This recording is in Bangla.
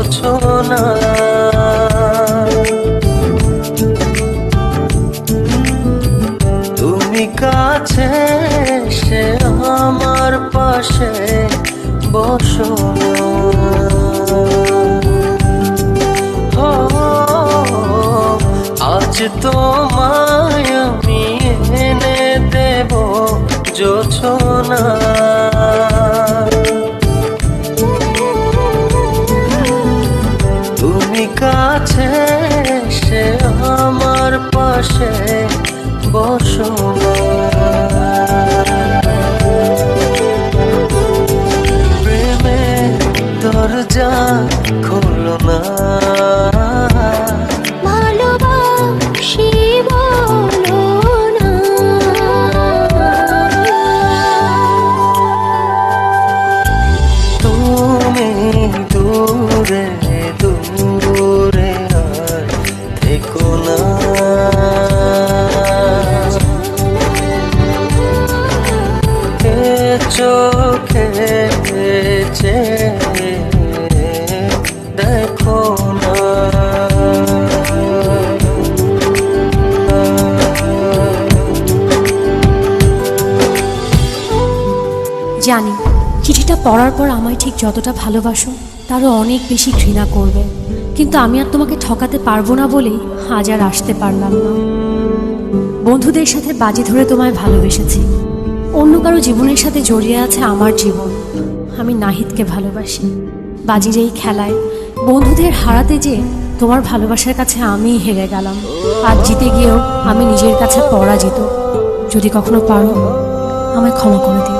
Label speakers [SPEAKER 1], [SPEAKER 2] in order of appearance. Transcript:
[SPEAKER 1] জোছনা। তুমি কাছে এসে আমার পাশে বসো না। আজ তোমায় আমি এনে দেব জোছনা। তুমি কাছে এসে আমার পাশে বসো না। প্রেমের দরজা খোলো না।
[SPEAKER 2] ভালোবাসি বলো না।
[SPEAKER 1] তুমি দূরে দূরে আর থেকো না। চোখে চেয়ে দেখো না।
[SPEAKER 3] জানি চিঠিটা পড়ার পর আমায় ঠিক যতটা ভালোবাসো তারও অনেক বেশি ঘৃণা করবে, কিন্তু আমি আর তোমাকে ঠকাতে পারবো না বলেই আজ আর আসতে পারলাম না। বন্ধুদের সাথে বাজি ধরে তোমায় ভালোবেসেছি, অন্য কারো জীবনের সাথে জড়িয়ে আছে আমার জীবন। আমি নাহিদকে ভালোবাসি। বাজির এই খেলায় বন্ধুদের হারাতে যে তোমার ভালোবাসার কাছে আমিই হেরে গেলাম। আজ জিতে গিয়েও আমি নিজের কাছে পরাজিত। যদি কখনো পারো আমায় ক্ষমা করে দিও।